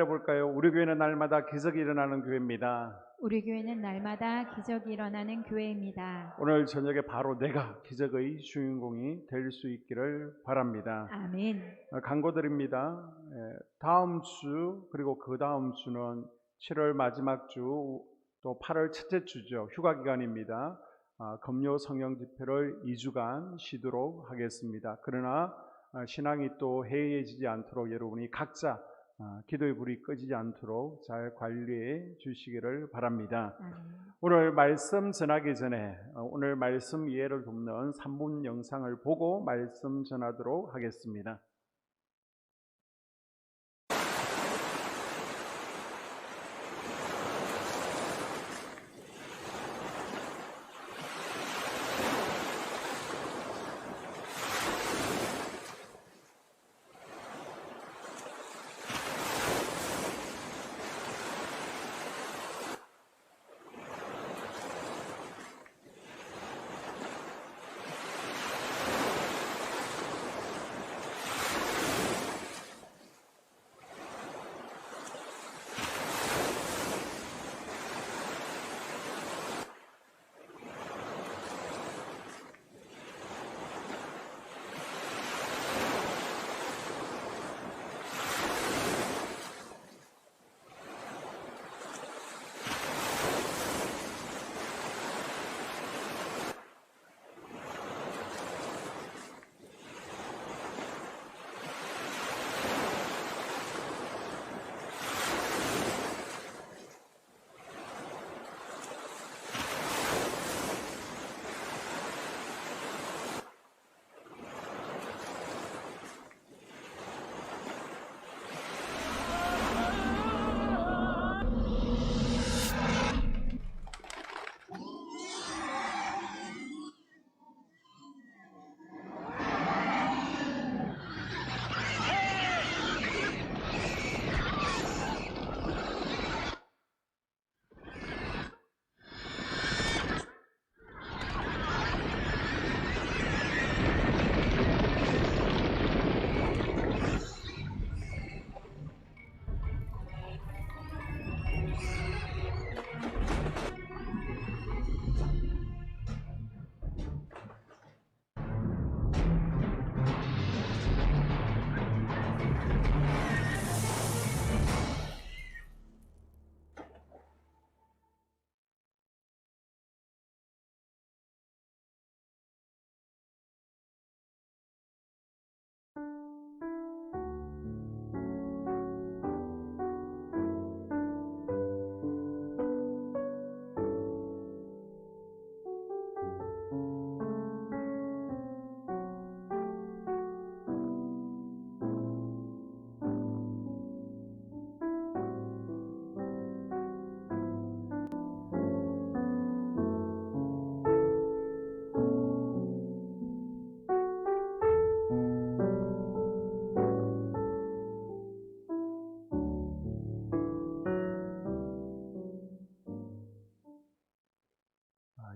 볼까요? 우리 교회는 날마다 기적이 일어나는 교회입니다. 우리 교회는 날마다 기적이 일어나는 교회입니다. 오늘 저녁에 바로 내가 기적의 주인공이 될 수 있기를 바랍니다. 아멘. 간구드립니다. 다음 주 그리고 그 다음 주는 7월 마지막 주 또 8월 첫째 주죠. 휴가 기간입니다. 금요 성령 집회를 2주간 쉬도록 하겠습니다. 그러나 신앙이 또 해이해지지 않도록 여러분이 각자 기도의 불이 꺼지지 않도록 잘 관리해 주시기를 바랍니다. 오늘 말씀 전하기 전에 오늘 말씀 이해를 돕는 3분 영상을 보고 말씀 전하도록 하겠습니다.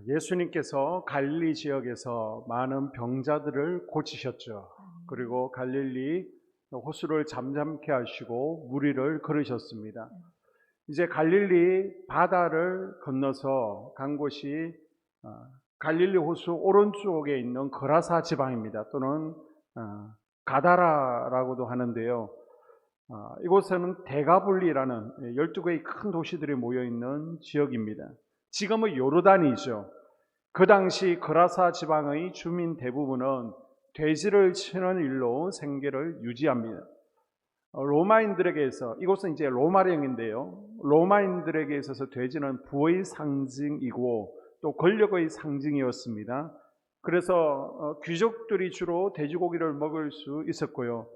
예수님께서 갈릴리 지역에서 많은 병자들을 고치셨죠. 그리고 갈릴리 호수를 잠잠케 하시고 무리를 걸으셨습니다. 이제 갈릴리 바다를 건너서 간 곳이 갈릴리 호수 오른쪽에 있는 거라사 지방입니다. 또는 가다라라고도 하는데요. 이곳에는 데가볼리라는 12개의 큰 도시들이 모여있는 지역입니다. 지금은 요르단이죠. 그 당시 거라사 지방의 주민 대부분은 돼지를 치는 일로 생계를 유지합니다. 로마인들에게서, 이곳은 이제 로마령인데요. 로마인들에게 있어서 돼지는 부의 상징이고 또 권력의 상징이었습니다. 그래서 귀족들이 주로 돼지고기를 먹을 수 있었고요.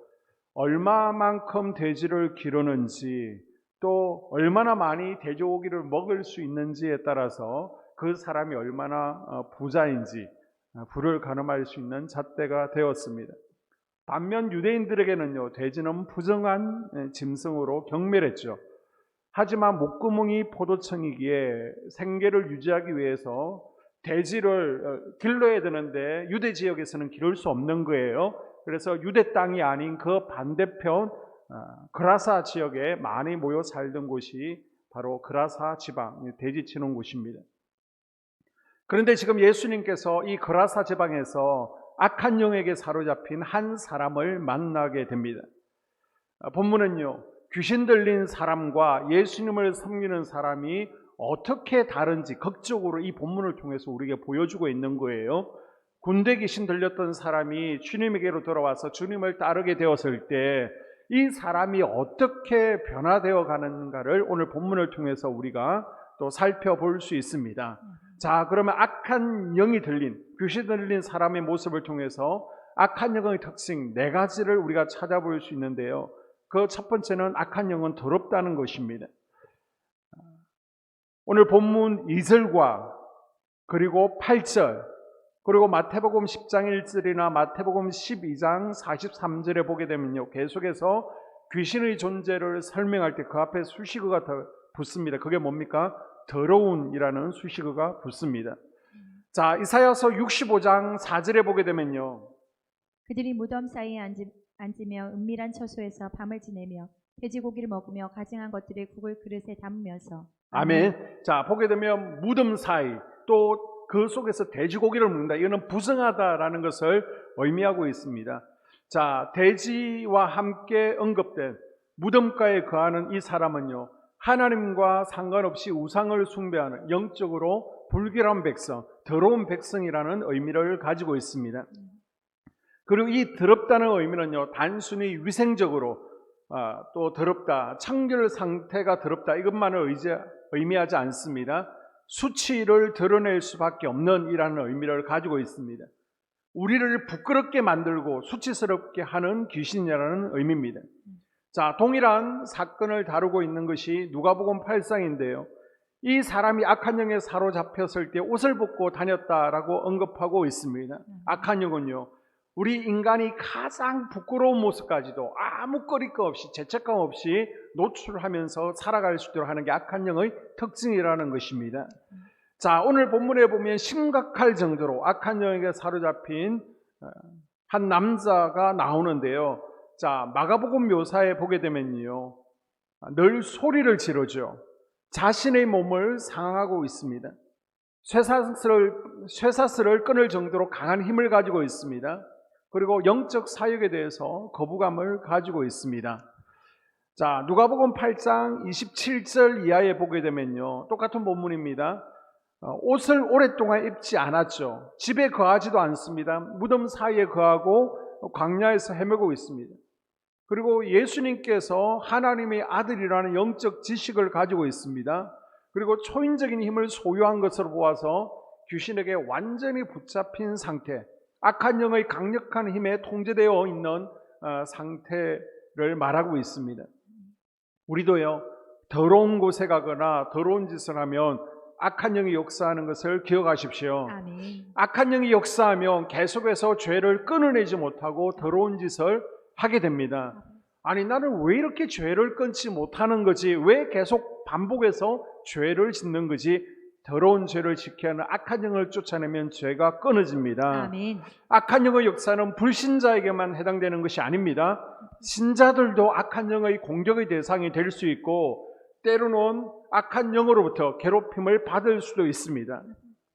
얼마만큼 돼지를 기르는지 또 얼마나 많이 돼지고기를 먹을 수 있는지에 따라서 그 사람이 얼마나 부자인지 부를 가늠할 수 있는 잣대가 되었습니다. 반면 유대인들에게는요, 돼지는 부정한 짐승으로 경멸했죠. 하지만 목구멍이 포도청이기에 생계를 유지하기 위해서 돼지를 길러야 되는데 유대 지역에서는 기를 수 없는 거예요. 그래서 유대 땅이 아닌 그 반대편 그라사 지역에 많이 모여 살던 곳이 바로 그라사 지방, 돼지 치는 곳입니다. 그런데 지금 예수님께서 이 그라사 지방에서 악한 영에게 사로잡힌 한 사람을 만나게 됩니다. 본문은요, 귀신 들린 사람과 예수님을 섬기는 사람이 어떻게 다른지 극적으로 이 본문을 통해서 우리에게 보여주고 있는 거예요. 군대 귀신 들렸던 사람이 주님에게로 돌아와서 주님을 따르게 되었을 때 이 사람이 어떻게 변화되어 가는가를 오늘 본문을 통해서 우리가 또 살펴볼 수 있습니다. 자, 그러면 악한 영이 들린, 귀신 들린 사람의 모습을 통해서 악한 영의 특징 4가지를 우리가 찾아볼 수 있는데요. 그 첫 번째는 악한 영은 더럽다는 것입니다. 오늘 본문 2절과 그리고 8절, 그리고 마태복음 10장 1절이나 마태복음 12장 43절에 보게 되면요, 계속해서 귀신의 존재를 설명할 때 그 앞에 수식어가 더 붙습니다. 그게 뭡니까? 더러운이라는 수식어가 붙습니다. 자, 이사야서 65장 4절에 보게 되면요, 그들이 무덤 사이에 앉으며 은밀한 처소에서 밤을 지내며 돼지고기를 먹으며 가증한 것들을 국을 그릇에 담으면서. 아멘. 자, 보게 되면 무덤 사이, 또 그 속에서 돼지고기를 먹는다. 이거는 부정하다라는 것을 의미하고 있습니다. 자, 돼지와 함께 언급된 무덤가에 거하는 이 사람은요, 하나님과 상관없이 우상을 숭배하는 영적으로 불결한 백성, 더러운 백성이라는 의미를 가지고 있습니다. 그리고 이 더럽다는 의미는요, 단순히 위생적으로 또 더럽다, 청결 상태가 더럽다 이것만을 의미하지 않습니다. 수치를 드러낼 수밖에 없는 이라는 의미를 가지고 있습니다. 우리를 부끄럽게 만들고 수치스럽게 하는 귀신이라는 의미입니다. 자, 동일한 사건을 다루고 있는 것이 누가복음 8장인데요. 이 사람이 악한 영에 사로잡혔을 때 옷을 벗고 다녔다라고 언급하고 있습니다. 악한 영은요, 우리 인간이 가장 부끄러운 모습까지도 아무 거리낌 없이 죄책감 없이 노출하면서 살아갈 수 있도록 하는 게 악한 영의 특징이라는 것입니다. 자, 오늘 본문에 보면 심각할 정도로 악한 영에게 사로잡힌 한 남자가 나오는데요. 자, 마가복음 묘사에 보게 되면요, 늘 소리를 지르죠. 자신의 몸을 상하고 있습니다. 쇠사슬을 끊을 정도로 강한 힘을 가지고 있습니다. 그리고 영적 사역에 대해서 거부감을 가지고 있습니다. 자, 누가복음 8장 27절 이하에 보게 되면요, 똑같은 본문입니다. 옷을 오랫동안 입지 않았죠. 집에 거하지도 않습니다. 무덤 사이에 거하고 광야에서 헤매고 있습니다. 그리고 예수님께서 하나님의 아들이라는 영적 지식을 가지고 있습니다. 그리고 초인적인 힘을 소유한 것으로 보아서 귀신에게 완전히 붙잡힌 상태, 악한 영의 강력한 힘에 통제되어 있는 상태를 말하고 있습니다. 우리도요, 더러운 곳에 가거나 더러운 짓을 하면 악한 영이 역사하는 것을 기억하십시오. 아멘. 악한 영이 역사하면 계속해서 죄를 끊어내지 못하고 더러운 짓을 하게 됩니다. 아니, 나는 왜 이렇게 죄를 끊지 못하는 거지? 왜 계속 반복해서 죄를 짓는 거지? 더러운 죄를 지켜야 하는 악한 영을 쫓아내면 죄가 끊어집니다. 아멘. 악한 영의 역사는 불신자에게만 해당되는 것이 아닙니다. 신자들도 악한 영의 공격의 대상이 될 수 있고, 때로는 악한 영으로부터 괴롭힘을 받을 수도 있습니다.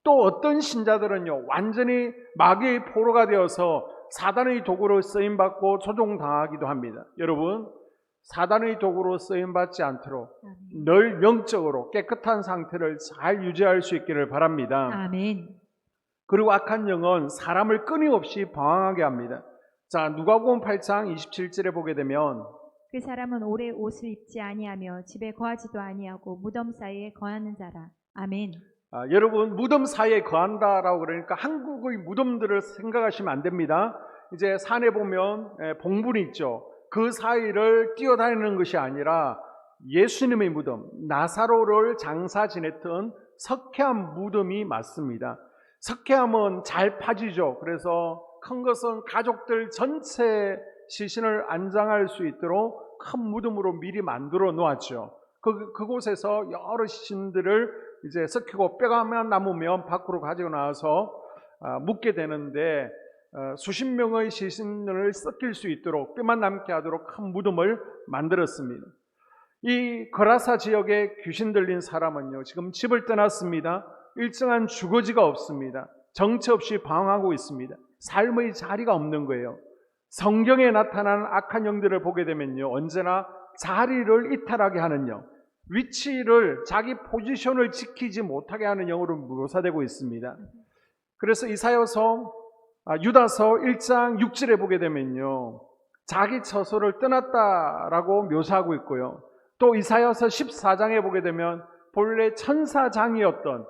또 어떤 신자들은요, 완전히 마귀의 포로가 되어서 사단의 도구로 쓰임받고 조종당하기도 합니다. 여러분, 사단의 도구로 쓰임받지 않도록 늘 영적으로 깨끗한 상태를 잘 유지할 수 있기를 바랍니다. 아멘. 그리고 악한 영은 사람을 끊임없이 방황하게 합니다. 자, 누가복음 8장 27절에 보게 되면, 그 사람은 오래 옷을 입지 아니하며 집에 거하지도 아니하고 무덤 사이에 거하는 자라. 아멘. 여러분, 무덤 사이에 거한다라고 그러니까 한국의 무덤들을 생각하시면 안 됩니다. 이제 산에 보면 봉분이 있죠. 그 사이를 뛰어다니는 것이 아니라 예수님의 무덤, 나사로를 장사 지냈던 석회암 무덤이 맞습니다. 석회암은 잘 파지죠. 그래서 큰 것은 가족들 전체 시신을 안장할 수 있도록 큰 무덤으로 미리 만들어 놓았죠. 그곳에서 여러 시신들을 이제 썩히고 뼈가만 남으면 밖으로 가지고 나와서 묻게 되는데, 수십 명의 시신을 썩길 수 있도록 뼈만 남게 하도록 큰 무덤을 만들었습니다. 이 거라사 지역에 귀신 들린 사람은요, 지금 집을 떠났습니다. 일정한 주거지가 없습니다. 정처 없이 방황하고 있습니다. 삶의 자리가 없는 거예요. 성경에 나타나는 악한 영들을 보게 되면요, 언제나 자리를 이탈하게 하는 영, 위치를, 자기 포지션을 지키지 못하게 하는 영으로 묘사되고 있습니다. 그래서 이사야서 유다서 1장 6절에 보게 되면요, 자기 처소를 떠났다라고 묘사하고 있고요. 또 이사야서 14장에 보게 되면 본래 천사장이었던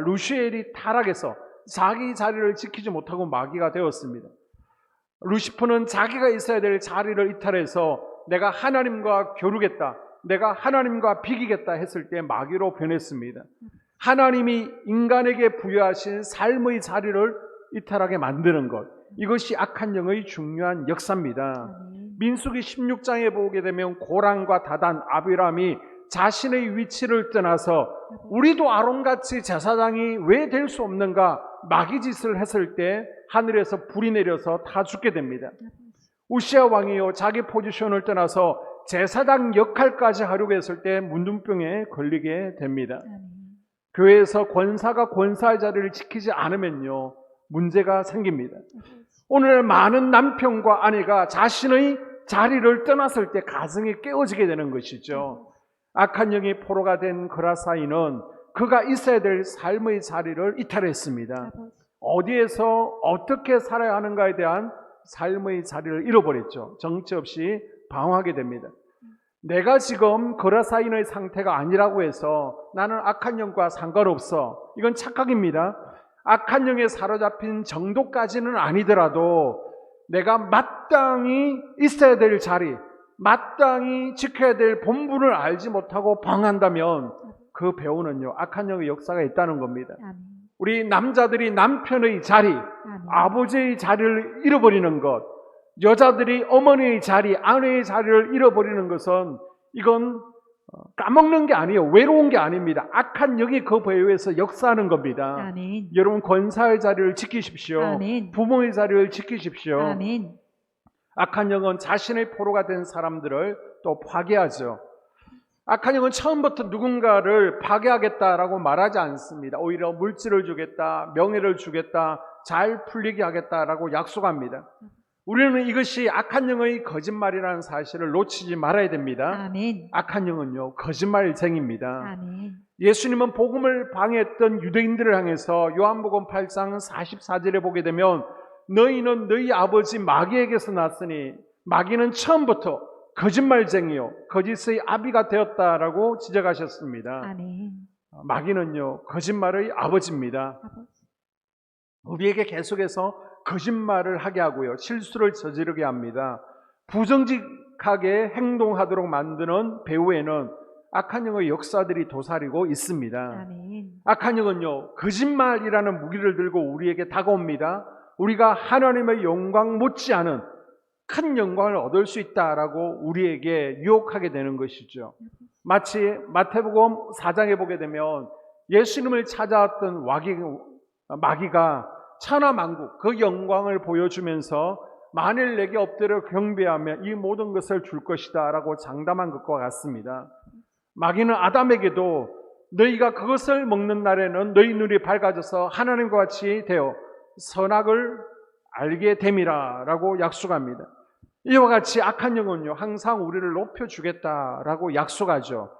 루시엘이 타락해서 자기 자리를 지키지 못하고 마귀가 되었습니다. 루시퍼는 자기가 있어야 될 자리를 이탈해서 내가 하나님과 겨루겠다, 내가 하나님과 비기겠다 했을 때 마귀로 변했습니다. 하나님이 인간에게 부여하신 삶의 자리를 이탈하게 만드는 것, 이것이 악한 영의 중요한 역사입니다. 민수기 16장에 보게 되면 고란과 다단, 아비람이 자신의 위치를 떠나서 우리도 아론같이 제사장이 왜 될 수 없는가 마귀짓을 했을 때 하늘에서 불이 내려서 다 죽게 됩니다. 우시아 왕이요, 자기 포지션을 떠나서 제사장 역할까지 하려고 했을 때 문둥병에 걸리게 됩니다. 교회에서 권사가 권사의 자리를 지키지 않으면요, 문제가 생깁니다. 오늘 많은 남편과 아내가 자신의 자리를 떠났을 때 가정이 깨어지게 되는 것이죠. 악한 영이 포로가 된 거라사인은 그가 있어야 될 삶의 자리를 이탈했습니다. 어디에서 어떻게 살아야 하는가에 대한 삶의 자리를 잃어버렸죠. 정처 없이 방황하게 됩니다. 내가 지금 거라사인의 상태가 아니라고 해서 나는 악한 영과 상관없어, 이건 착각입니다. 악한 영에 사로잡힌 정도까지는 아니더라도 내가 마땅히 있어야 될 자리, 마땅히 지켜야 될 본분을 알지 못하고 방황한다면 그 배우는요, 악한 영의 역사가 있다는 겁니다. 우리 남자들이 남편의 자리, 아버지의 자리를 잃어버리는 것, 여자들이 어머니의 자리, 아내의 자리를 잃어버리는 것은 이건 까먹는 게 아니에요. 외로운 게 아닙니다. 악한 영이 그 배후에서 역사하는 겁니다. 아멘. 여러분, 권사의 자리를 지키십시오. 아멘. 부모의 자리를 지키십시오. 아멘. 악한 영은 자신의 포로가 된 사람들을 또 파괴하죠. 악한 영은 처음부터 누군가를 파괴하겠다라고 말하지 않습니다. 오히려 물질을 주겠다, 명예를 주겠다, 잘 풀리게 하겠다라고 약속합니다. 우리는 이것이 악한 영의 거짓말이라는 사실을 놓치지 말아야 됩니다. 아멘. 악한 영은요, 거짓말쟁이입니다. 아멘. 예수님은 복음을 방해했던 유대인들을 향해서 요한복음 8장 44절에 보게 되면 너희는 너희 아버지 마귀에게서 났으니 마귀는 처음부터 거짓말쟁이요, 거짓의 아비가 되었다라고 지적하셨습니다. 아멘. 마귀는요, 거짓말의 아버지입니다. 우리에게 계속해서 거짓말을 하게 하고요, 실수를 저지르게 합니다. 부정직하게 행동하도록 만드는 배후에는 악한 영의 역사들이 도사리고 있습니다. 아멘. 악한 영은요, 거짓말이라는 무기를 들고 우리에게 다가옵니다. 우리가 하나님의 영광 못지않은 큰 영광을 얻을 수 있다라고 우리에게 유혹하게 되는 것이죠. 마치 마태복음 4장에 보게 되면 예수님을 찾아왔던 마귀가 천하만국 그 영광을 보여주면서 만일 내게 엎드려 경배하면 이 모든 것을 줄 것이다 라고 장담한 것과 같습니다. 마귀는 아담에게도 너희가 그것을 먹는 날에는 너희 눈이 밝아져서 하나님과 같이 되어 선악을 알게 됨이라 라고 약속합니다. 이와 같이 악한 영은요, 항상 우리를 높여주겠다라고 약속하죠.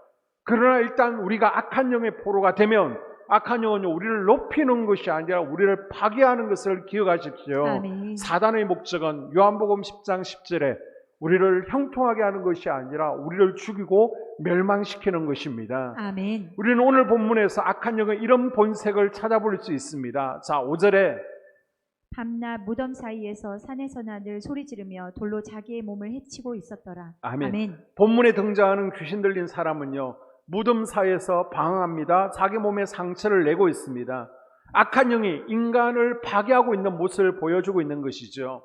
그러나 일단 우리가 악한 영의 포로가 되면 악한 영은요, 우리를 높이는 것이 아니라 우리를 파괴하는 것을 기억하십시오. 아멘. 사단의 목적은 요한복음 10장 10절에 우리를 형통하게 하는 것이 아니라 우리를 죽이고 멸망시키는 것입니다. 아멘. 우리는 오늘 본문에서 악한 영의 이런 본색을 찾아볼 수 있습니다. 자, 5절에 밤낮 무덤 사이에서 산에서 나들 소리 지르며 돌로 자기의 몸을 해치고 있었더라. 아멘. 아멘. 본문에 등장하는 귀신 들린 사람은요, 무덤 사이에서 방황합니다. 자기 몸에 상처를 내고 있습니다. 악한 영이 인간을 파괴하고 있는 모습을 보여주고 있는 것이죠.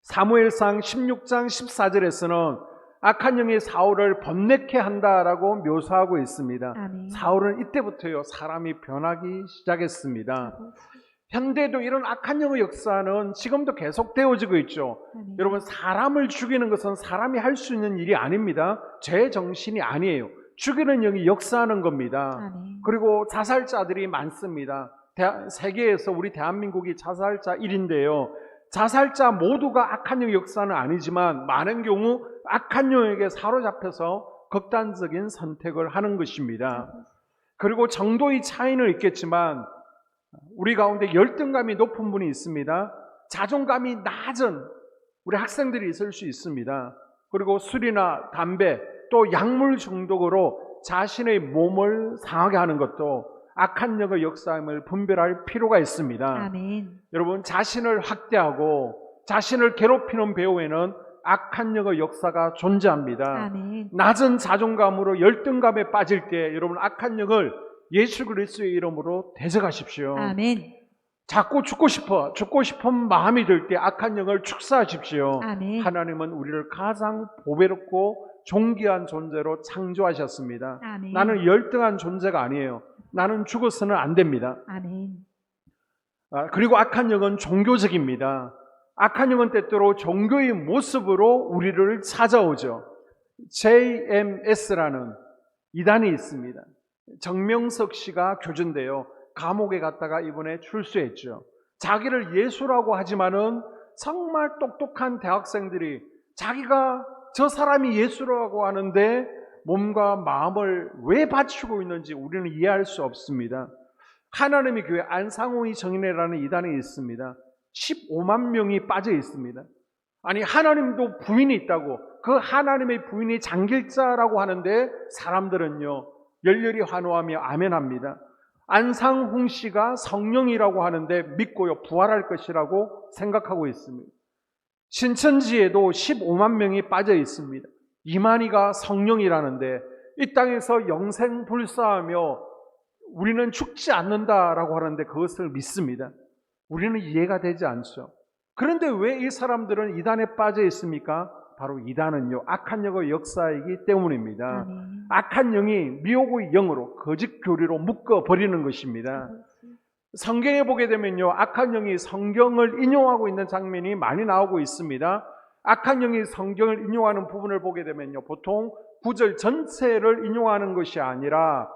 사무엘상 16장 14절에서는 악한 영이 사울을 번뇌케 한다라고 묘사하고 있습니다. 아멘. 사울은 이때부터요, 사람이 변하기 시작했습니다. 현대도 이런 악한 영의 역사는 지금도 계속되어지고 있죠. 아멘. 여러분, 사람을 죽이는 것은 사람이 할 수 있는 일이 아닙니다. 죄 정신이 아니에요. 죽이는 영이 역사하는 겁니다. 아멘. 그리고 자살자들이 많습니다. 세계에서 우리 대한민국이 자살자 1인데요. 자살자 모두가 악한 영의 역사는 아니지만 많은 경우 악한 영에게 사로잡혀서 극단적인 선택을 하는 것입니다. 그리고 정도의 차이는 있겠지만 우리 가운데 열등감이 높은 분이 있습니다. 자존감이 낮은 우리 학생들이 있을 수 있습니다. 그리고 술이나 담배 또 약물 중독으로 자신의 몸을 상하게 하는 것도 악한 영의 역사임을 분별할 필요가 있습니다. 아멘. 여러분, 자신을 학대하고 자신을 괴롭히는 배후에는 악한 영의 역사가 존재합니다. 아멘. 낮은 자존감으로 열등감에 빠질 때 여러분, 악한 영을 예수 그리스도의 이름으로 대적하십시오. 아멘. 자꾸 죽고 싶은 마음이 들 때 악한 영을 축사하십시오. 아멘. 하나님은 우리를 가장 보배롭고 존귀한 존재로 창조하셨습니다. 아멘. 나는 열등한 존재가 아니에요. 나는 죽어서는 안 됩니다. 아멘. 그리고 악한 영은 종교적입니다. 악한 영은 때때로 종교의 모습으로 우리를 찾아오죠. JMS라는 이단이 있습니다. 정명석 씨가 교주인데요. 감옥에 갔다가 이번에 출소했죠. 자기를 예수라고 하지만은 정말 똑똑한 대학생들이 자기가 저 사람이 예수라고 하는데 몸과 마음을 왜 받치고 있는지 우리는 이해할 수 없습니다. 하나님의 교회 안상호의 정인회라는 이단이 있습니다. 15만 명이 빠져 있습니다. 아니, 하나님도 부인이 있다고, 그 하나님의 부인이 장길자라고 하는데 사람들은요 열렬히 환호하며 아멘합니다. 안상홍 씨가 성령이라고 하는데 믿고요 부활할 것이라고 생각하고 있습니다. 신천지에도 15만 명이 빠져 있습니다. 이만희가 성령이라는데 이 땅에서 영생불사하며 우리는 죽지 않는다라고 하는데 그것을 믿습니다. 우리는 이해가 되지 않죠. 그런데 왜 이 사람들은 이단에 빠져 있습니까? 바로 이단은요 악한 영의 역사이기 때문입니다. 아멘. 악한 영이 미혹의 영으로 거짓 교리로 묶어버리는 것입니다. 성경에 보게 되면요 악한 영이 성경을 인용하고 있는 장면이 많이 나오고 있습니다. 악한 영이 성경을 인용하는 부분을 보게 되면요 보통 구절 전체를 인용하는 것이 아니라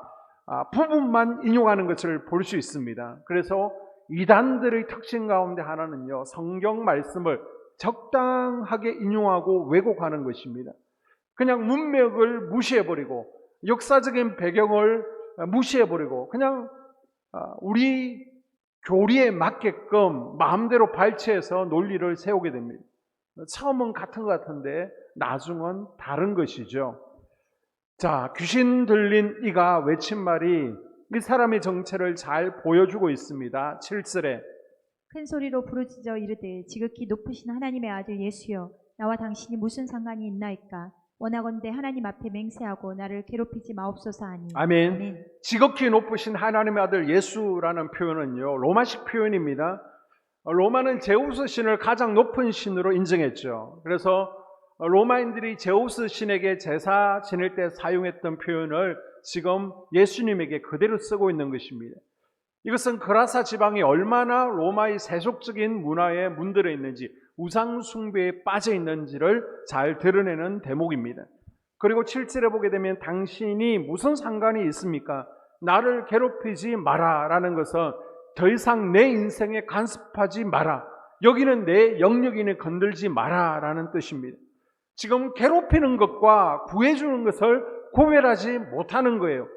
부분만 인용하는 것을 볼 수 있습니다. 그래서 이단들의 특징 가운데 하나는요 성경 말씀을 적당하게 인용하고 왜곡하는 것입니다. 그냥 문맥을 무시해버리고 역사적인 배경을 무시해버리고 그냥 우리 교리에 맞게끔 마음대로 발췌해서 논리를 세우게 됩니다. 처음은 같은 것 같은데 나중은 다른 것이죠. 자, 귀신 들린 이가 외친 말이 이 사람의 정체를 잘 보여주고 있습니다. 7절에 큰 소리로 부르짖어 이르되 지극히 높으신 하나님의 아들 예수여 나와 당신이 무슨 상관이 있나이까 원하건대 하나님 앞에 맹세하고 나를 괴롭히지 마옵소서 하니. 아멘. 아멘. 지극히 높으신 하나님의 아들 예수라는 표현은요 로마식 표현입니다. 로마는 제우스 신을 가장 높은 신으로 인정했죠. 그래서 로마인들이 제우스 신에게 제사 지낼 때 사용했던 표현을 지금 예수님에게 그대로 쓰고 있는 것입니다. 이것은 그라사 지방이 얼마나 로마의 세속적인 문화에 문들어 있는지 우상 숭배에 빠져 있는지를 잘 드러내는 대목입니다. 그리고 7절에 보게 되면 당신이 무슨 상관이 있습니까? 나를 괴롭히지 마라 라는 것은 더 이상 내 인생에 간섭하지 마라, 여기는 내 영역이니 건들지 마라 라는 뜻입니다. 지금 괴롭히는 것과 구해주는 것을 구별하지 못하는 거예요.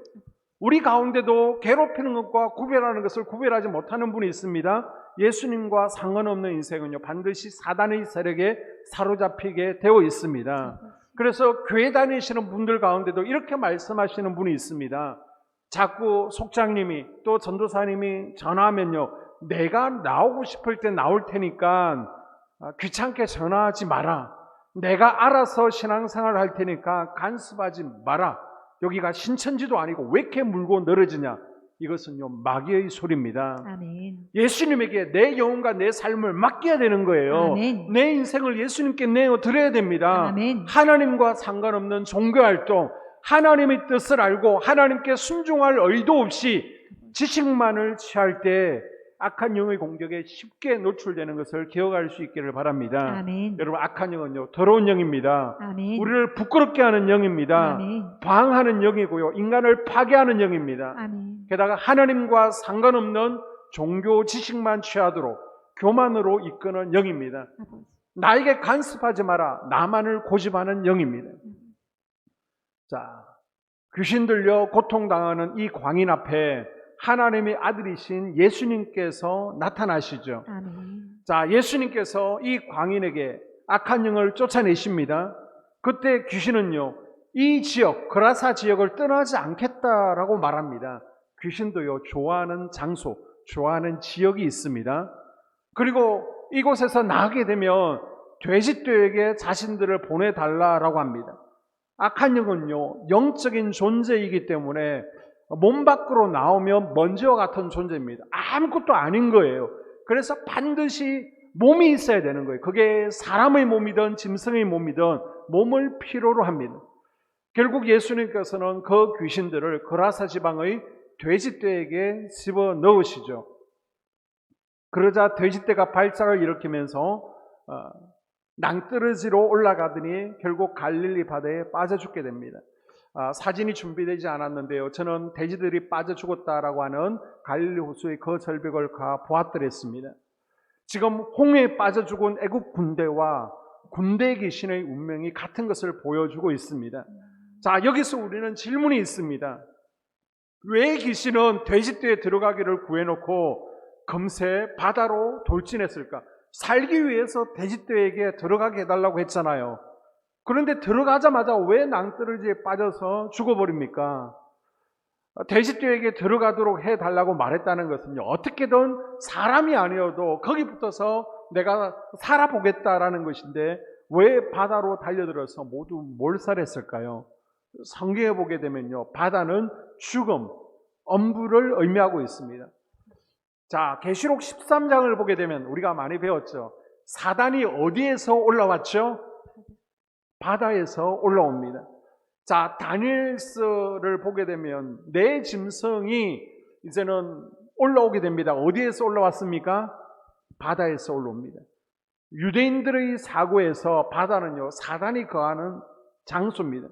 우리 가운데도 괴롭히는 것과 구별하는 것을 구별하지 못하는 분이 있습니다. 예수님과 상관없는 인생은요 반드시 사단의 세력에 사로잡히게 되어 있습니다. 그래서 교회 다니시는 분들 가운데도 이렇게 말씀하시는 분이 있습니다. 자꾸 속장님이 또 전도사님이 전화하면요 내가 나오고 싶을 때 나올 테니까 귀찮게 전화하지 마라, 내가 알아서 신앙생활을 할 테니까 간섭하지 마라, 여기가 신천지도 아니고 왜 이렇게 물고 늘어지냐, 이것은요 마귀의 소리입니다. 아멘. 예수님에게 내 영혼과 내 삶을 맡겨야 되는 거예요. 아멘. 내 인생을 예수님께 내어드려야 됩니다. 아멘. 하나님과 상관없는 종교활동, 하나님의 뜻을 알고 하나님께 순종할 의도 없이 지식만을 취할 때 악한 영의 공격에 쉽게 노출되는 것을 기억할 수 있기를 바랍니다. 아멘. 여러분, 악한 영은요, 더러운 영입니다. 아멘. 우리를 부끄럽게 하는 영입니다. 아멘. 방하는 영이고요, 인간을 파괴하는 영입니다. 아멘. 게다가 하나님과 상관없는 종교 지식만 취하도록 교만으로 이끄는 영입니다. 아버지. 나에게 간섭하지 마라, 나만을 고집하는 영입니다. 자, 귀신 들려 고통당하는 이 광인 앞에 하나님의 아들이신 예수님께서 나타나시죠. 아멘. 자, 예수님께서 이 광인에게 악한 영을 쫓아내십니다. 그때 귀신은요, 이 지역, 그라사 지역을 떠나지 않겠다라고 말합니다. 귀신도요, 좋아하는 장소, 좋아하는 지역이 있습니다. 그리고 이곳에서 나가게 되면 돼지떼에게 자신들을 보내달라라고 합니다. 악한 영은요, 영적인 존재이기 때문에 몸 밖으로 나오면 먼지와 같은 존재입니다. 아무것도 아닌 거예요. 그래서 반드시 몸이 있어야 되는 거예요. 그게 사람의 몸이든 짐승의 몸이든 몸을 필요로 합니다. 결국 예수님께서는 그 귀신들을 그라사 지방의 돼지떼에게 집어넣으시죠. 그러자 돼지떼가 발작을 일으키면서 낭떠러지로 올라가더니 결국 갈릴리 바다에 빠져 죽게 됩니다. 사진이 준비되지 않았는데요, 저는 돼지들이 빠져 죽었다라고 하는 갈릴리 호수의 그 절벽을 가 보았더랬습니다. 지금 홍해에 빠져 죽은 애국 군대와 군대 귀신의 운명이 같은 것을 보여주고 있습니다. 자, 여기서 우리는 질문이 있습니다. 왜 귀신은 돼지떼에 들어가기를 구해놓고 금세 바다로 돌진했을까? 살기 위해서 돼지떼에게 들어가게 해달라고 했잖아요. 그런데 들어가자마자 왜 낭떠러지에 빠져서 죽어버립니까? 돼지떼에게 들어가도록 해달라고 말했다는 것은요, 어떻게든 사람이 아니어도 거기 붙어서 내가 살아보겠다라는 것인데 왜 바다로 달려들어서 모두 몰살했을까요? 성경에 보게 되면요, 바다는 죽음, 엄부를 의미하고 있습니다. 자, 계시록 13장을 보게 되면 우리가 많이 배웠죠. 사단이 어디에서 올라왔죠? 바다에서 올라옵니다. 자, 다니엘서를 보게 되면 내 짐승이 이제는 올라오게 됩니다. 어디에서 올라왔습니까? 바다에서 올라옵니다. 유대인들의 사고에서 바다는요, 사단이 거하는 장소입니다.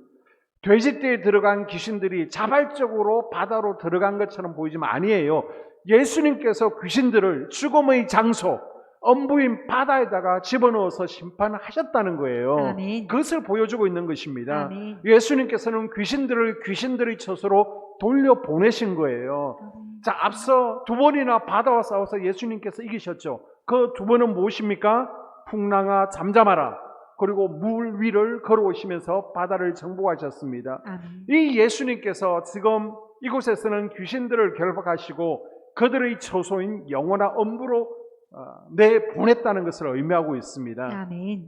돼지떼에 들어간 귀신들이 자발적으로 바다로 들어간 것처럼 보이지만 아니에요. 예수님께서 귀신들을 죽음의 장소, 엄부인 바다에다가 집어넣어서 심판하셨다는 거예요. 아멘. 그것을 보여주고 있는 것입니다. 아멘. 예수님께서는 귀신들을 귀신들의 처소로 돌려보내신 거예요. 자, 앞서 두 번이나 바다와 싸워서 예수님께서 이기셨죠. 그 두 번은 무엇입니까? 풍랑아 잠잠하라. 그리고 물 위를 걸어오시면서 바다를 정복하셨습니다. 아멘. 이 예수님께서 지금 이곳에서는 귀신들을 결박하시고 그들의 처소인 영원한 엄부로 내보냈다는 것을 의미하고 있습니다. 아멘.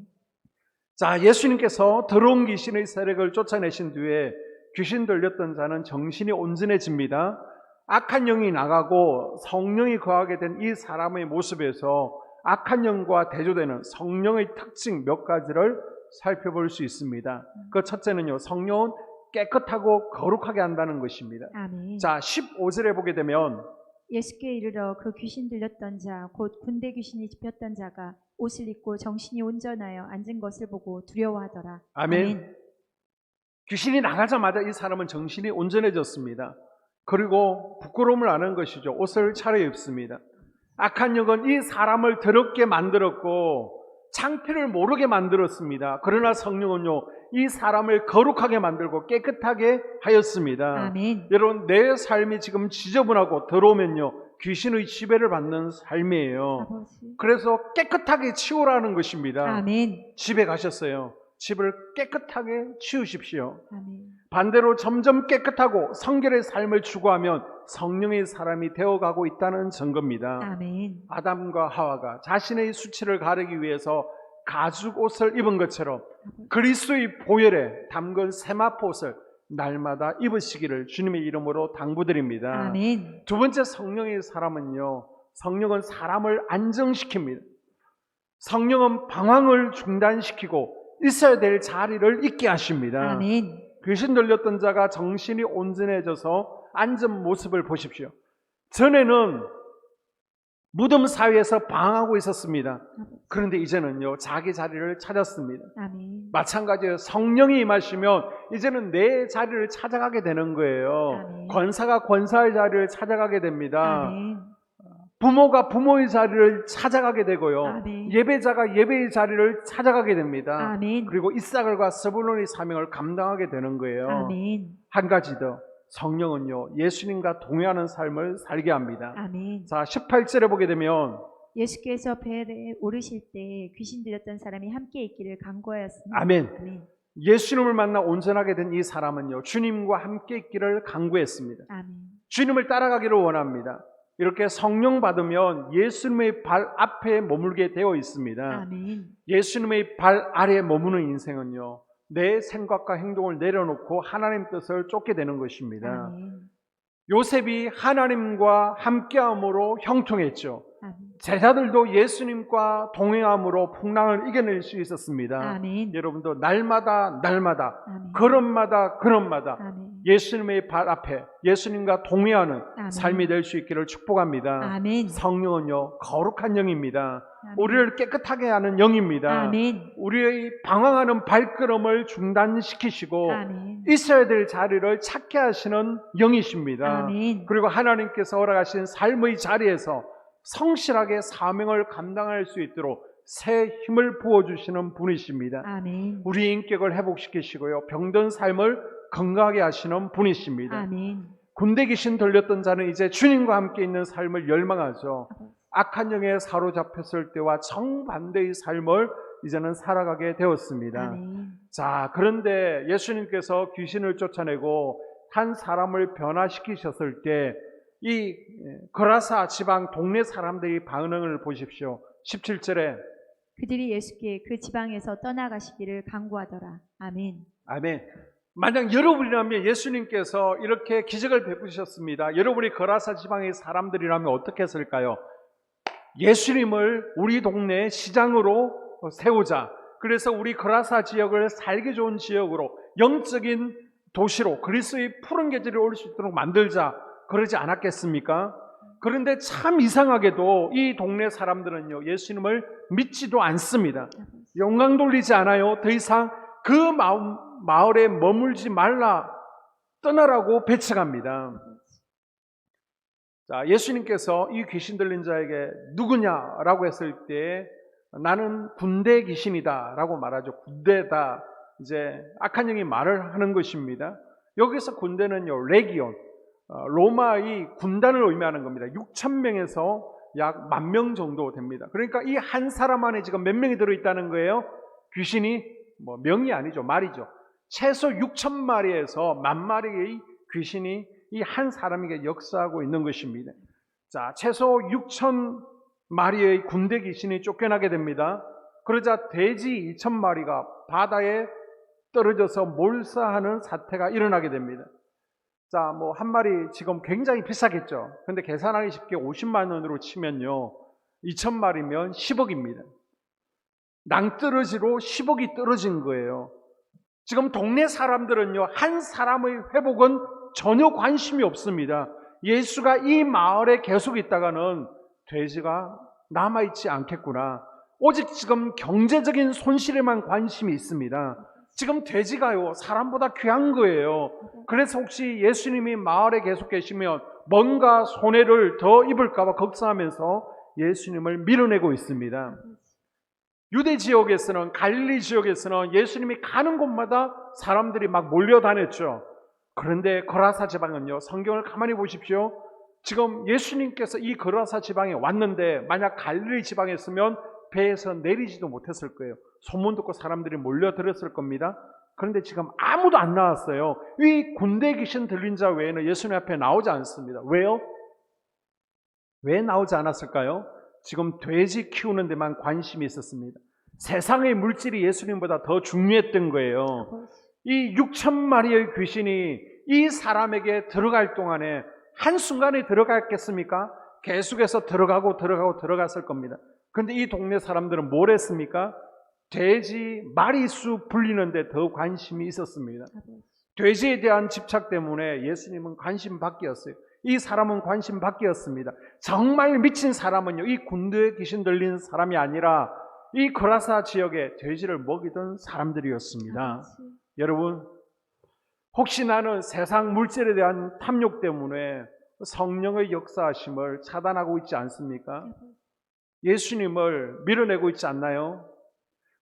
자, 예수님께서 더러운 귀신의 세력을 쫓아내신 뒤에 귀신 들렸던 자는 정신이 온전해집니다. 악한 영이 나가고 성령이 거하게 된 이 사람의 모습에서 악한 영과 대조되는 성령의 특징 몇 가지를 살펴볼 수 있습니다. 그 첫째는요, 성령은 깨끗하고 거룩하게 한다는 것입니다. 아멘. 자, 15절에 보게 되면 예수께 이르러 그 귀신 들렸던 자, 곧 군대 귀신이 집혔던 자가 옷을 입고 정신이 온전하여 앉은 것을 보고 두려워하더라. 아멘. 귀신이 나가자마자 이 사람은 정신이 온전해졌습니다. 그리고 부끄러움을 아는 것이죠. 옷을 차려입습니다. 악한 영은 이 사람을 더럽게 만들었고 창피를 모르게 만들었습니다. 그러나 성령은요, 이 사람을 거룩하게 만들고 깨끗하게 하였습니다. 아멘. 여러분, 내 삶이 지금 지저분하고 더러우면요, 귀신의 지배를 받는 삶이에요. 아버지. 그래서 깨끗하게 치우라는 것입니다. 아멘. 집에 가셨어요. 집을 깨끗하게 치우십시오. 아멘. 반대로 점점 깨끗하고 성결의 삶을 추구하면 성령의 사람이 되어가고 있다는 증거입니다. 아멘. 아담과 하와가 자신의 수치를 가리기 위해서 가죽 옷을 입은 것처럼 그리스도의 보혈에 담근 세마포옷을 날마다 입으시기를 주님의 이름으로 당부드립니다. 아멘. 두 번째, 성령의 사람은요, 성령은 사람을 안정시킵니다. 성령은 방황을 중단시키고 있어야 될 자리를 있게 하십니다. 아멘. 귀신 들렸던 자가 정신이 온전해져서 앉은 모습을 보십시오. 전에는 무덤 사이에서 방황하고 있었습니다. 그런데 이제는요, 자기 자리를 찾았습니다. 아멘. 마찬가지로 성령이 임하시면 이제는 내 자리를 찾아가게 되는 거예요. 아멘. 권사가 권사의 자리를 찾아가게 됩니다. 아멘. 부모가 부모의 자리를 찾아가게 되고요. 아멘. 예배자가 예배의 자리를 찾아가게 됩니다. 아멘. 그리고 이사갈과 스불론의 사명을 감당하게 되는 거예요. 아멘. 한 가지 더, 성령은요, 예수님과 동행하는 삶을 살게 합니다. 아멘. 자, 18절에 보게 되면 예수께서 배에 오르실 때 귀신 들렸던 사람이 함께 있기를 간구하였으나 아멘. 아멘. 예수님을 만나 온전하게 된 이 사람은요, 주님과 함께 있기를 간구했습니다. 아멘. 주님을 따라가기를 원합니다. 이렇게 성령 받으면 예수님의 발 앞에 머물게 되어 있습니다. 아멘. 예수님의 발 아래에 머무는 인생은요, 내 생각과 행동을 내려놓고 하나님 뜻을 쫓게 되는 것입니다. 아멘. 요셉이 하나님과 함께함으로 형통했죠. 아멘. 제자들도 예수님과 동행함으로 풍랑을 이겨낼 수 있었습니다. 아멘. 여러분도 날마다 아멘. 걸음마다 아멘. 예수님의 발 앞에 예수님과 동행하는 아멘. 삶이 될 수 있기를 축복합니다. 아멘. 성령은요, 거룩한 영입니다. 아멘. 우리를 깨끗하게 하는 영입니다. 아멘. 우리의 방황하는 발걸음을 중단시키시고 아멘. 있어야 될 자리를 찾게 하시는 영이십니다. 아멘. 그리고 하나님께서 허락하신 삶의 자리에서 성실하게 사명을 감당할 수 있도록 새 힘을 부어주시는 분이십니다. 아멘. 우리 인격을 회복시키시고요, 병든 삶을 건강하게 하시는 분이십니다. 아멘. 군대 귀신 들렸던 자는 이제 주님과 함께 있는 삶을 열망하죠. 악한 영에 사로잡혔을 때와 정반대의 삶을 이제는 살아가게 되었습니다. 아멘. 자, 그런데 예수님께서 귀신을 쫓아내고 한 사람을 변화시키셨을 때 이 거라사 지방 동네 사람들의 반응을 보십시오. 17절에 그들이 예수께 그 지방에서 떠나가시기를 간구하더라. 아멘. 아멘. 만약 여러분이라면 예수님께서 이렇게 기적을 베푸셨습니다. 여러분이 거라사 지방의 사람들이라면 어떻게 했을까요? 예수님을 우리 동네 시장으로 세우자. 그래서 우리 거라사 지역을 살기 좋은 지역으로, 영적인 도시로, 그리스도의 푸른 계절이 올 수 있도록 만들자. 그러지 않았겠습니까? 그런데 참 이상하게도 이 동네 사람들은요, 예수님을 믿지도 않습니다. 영광 돌리지 않아요. 더 이상 그 마을에 머물지 말라, 떠나라고 배척합니다. 자, 예수님께서 이 귀신 들린 자에게 누구냐라고 했을 때 나는 군대 귀신이다 라고 말하죠. 군대다. 이제 악한 영이 말을 하는 것입니다. 여기서 군대는요, 레기온, 로마의 군단을 의미하는 겁니다. 6,000명에서 약 10,000명 정도 됩니다. 그러니까 이 한 사람 안에 지금 몇 명이 들어있다는 거예요? 귀신이 명이 아니죠, 말이죠. 최소 6,000마리에서 10,000마리의 귀신이 이 한 사람에게 역사하고 있는 것입니다. 자, 최소 6,000마리의 군대 귀신이 쫓겨나게 됩니다. 그러자 돼지 2,000마리가 바다에 떨어져서 몰사하는 사태가 일어나게 됩니다. 자, 한 마리 지금 굉장히 비싸겠죠. 근데 계산하기 쉽게 50만 원으로 치면요, 2,000마리면 10억입니다. 낭떠러지로 10억이 떨어진 거예요. 지금 동네 사람들은요, 한 사람의 회복은 전혀 관심이 없습니다. 예수가 이 마을에 계속 있다가는 돼지가 남아있지 않겠구나. 오직 지금 경제적인 손실에만 관심이 있습니다. 지금 돼지가요, 사람보다 귀한 거예요. 그래서 혹시 예수님이 마을에 계속 계시면 뭔가 손해를 더 입을까 봐 걱정하면서 예수님을 밀어내고 있습니다. 유대 지역에서는, 갈릴리 지역에서는 예수님이 가는 곳마다 사람들이 막 몰려다녔죠. 그런데 거라사 지방은요, 성경을 가만히 보십시오. 지금 예수님께서 이 거라사 지방에 왔는데 만약 갈릴리 지방이었으면 배에서 내리지도 못했을 거예요. 소문 듣고 사람들이 몰려들었을 겁니다. 그런데 지금 아무도 안 나왔어요. 이 군대 귀신 들린 자 외에는 예수님 앞에 나오지 않습니다. 왜요? 왜 나오지 않았을까요? 지금 돼지 키우는 데만 관심이 있었습니다. 세상의 물질이 예수님보다 더 중요했던 거예요. 이 6,000마리의 귀신이 이 사람에게 들어갈 동안에 한순간에 들어갔겠습니까? 계속해서 들어갔을 겁니다. 그런데 이 동네 사람들은 뭘 했습니까? 돼지 마리수 불리는데 더 관심이 있었습니다. 돼지에 대한 집착 때문에 예수님은 관심 바뀌었어요. 이 사람은 관심 밖이었습니다. 정말 미친 사람은요, 이 군대에 귀신 들린 사람이 아니라 이 거라사 지역에 돼지를 먹이던 사람들이었습니다. 아버지. 여러분, 혹시 나는 세상 물질에 대한 탐욕 때문에 성령의 역사하심을 차단하고 있지 않습니까? 예수님을 밀어내고 있지 않나요?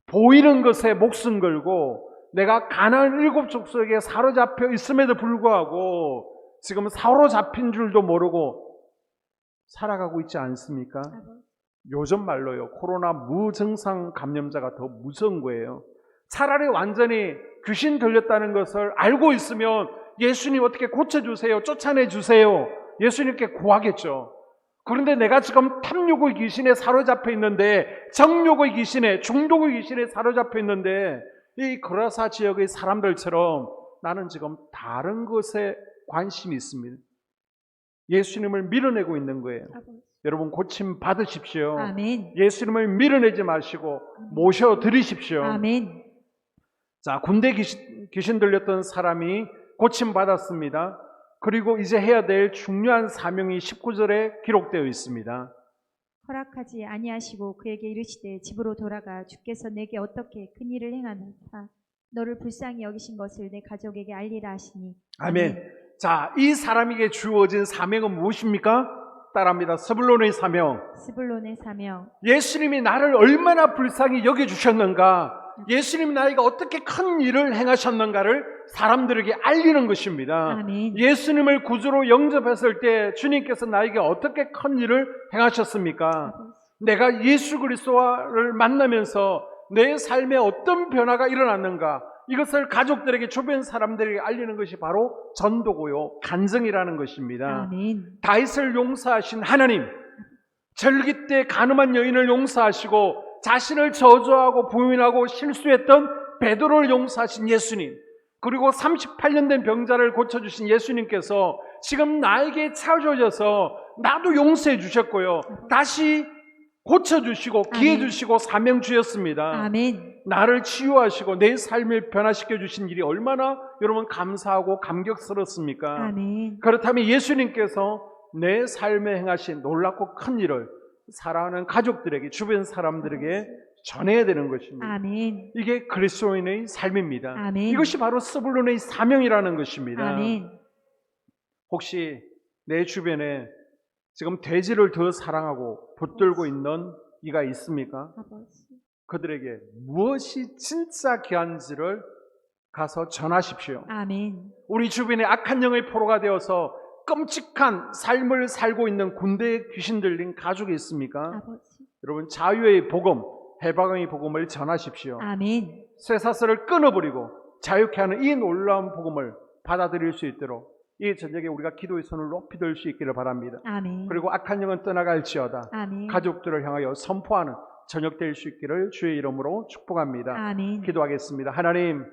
보이는 것에 목숨 걸고 내가 가나안 7족속에게 사로잡혀 있음에도 불구하고 지금 사로잡힌 줄도 모르고 살아가고 있지 않습니까? 아버지. 요즘 말로요, 코로나 무증상 감염자가 더 무서운 거예요. 차라리 완전히 귀신 들렸다는 것을 알고 있으면 예수님 어떻게 고쳐주세요, 쫓아내주세요, 예수님께 구하겠죠. 그런데 내가 지금 탐욕의 귀신에 사로잡혀 있는데, 정욕의 귀신에, 중독의 귀신에 사로잡혀 있는데, 이 거라사 지역의 사람들처럼 나는 지금 다른 것에 관심이 있습니다. 예수님을 밀어내고 있는 거예요. 아버지. 여러분, 고침 받으십시오. 아멘. 예수님을 밀어내지 마시고 모셔드리십시오. 아멘. 자, 군대 귀신 들렸던 사람이 고침 받았습니다. 그리고 이제 해야 될 중요한 사명이 19절에 기록되어 있습니다. 허락하지 아니하시고 그에게 이르시되 집으로 돌아가 주께서 내게 어떻게 큰 일을 행하는가 너를 불쌍히 여기신 것을 내 가족에게 알리라 하시니. 아멘. 자, 이 사람에게 주어진 사명은 무엇입니까? 따라합니다. 스불론의 사명. 스불론의 사명. 예수님이 나를 얼마나 불쌍히 여겨주셨는가, 예수님이 나에게 어떻게 큰 일을 행하셨는가를 사람들에게 알리는 것입니다. 아멘. 예수님을 구주로 영접했을 때 주님께서 나에게 어떻게 큰 일을 행하셨습니까? 아버지. 내가 예수 그리스도를 만나면서 내 삶에 어떤 변화가 일어났는가, 이것을 가족들에게, 주변 사람들에게 알리는 것이 바로 전도고요, 간증이라는 것입니다. 아멘. 다윗을 용서하신 하나님, 절기 때 가늠한 여인을 용서하시고 자신을 저주하고 부인하고 실수했던 베드로를 용서하신 예수님, 그리고 38년 된 병자를 고쳐주신 예수님께서 지금 나에게 찾아오셔서 나도 용서해 주셨고요, 다시 고쳐주시고 기회 주시고 사명 주셨습니다. 아멘. 나를 치유하시고 내 삶을 변화시켜 주신 일이 얼마나 여러분 감사하고 감격스럽습니까? 아멘. 그렇다면 예수님께서 내 삶에 행하신 놀랍고 큰 일을 사랑하는 가족들에게, 주변 사람들에게 전해야 되는 것입니다. 아멘. 이게 그리스도인의 삶입니다. 아멘. 이것이 바로 스불론의 사명이라는 것입니다. 아멘. 혹시 내 주변에 지금 돼지를 더 사랑하고 붙들고 있는 이가 있습니까? 아버지. 그들에게 무엇이 진짜 귀한지를 가서 전하십시오. 아멘. 우리 주변에 악한 영의 포로가 되어서 끔찍한 삶을 살고 있는 군대에 귀신 들린 가족이 있습니까? 아버지. 여러분, 자유의 복음, 해방의 복음을 전하십시오. 아멘. 쇠사슬을 끊어버리고 자유케 하는 이 놀라운 복음을 받아들일 수 있도록 이 저녁에 우리가 기도의 손을 높이 들 수 있기를 바랍니다. 아멘. 그리고 악한 영은 떠나갈지어다. 아멘. 가족들을 향하여 선포하는 저녁 될 수 있기를 주의 이름으로 축복합니다. 아멘. 기도하겠습니다. 하나님,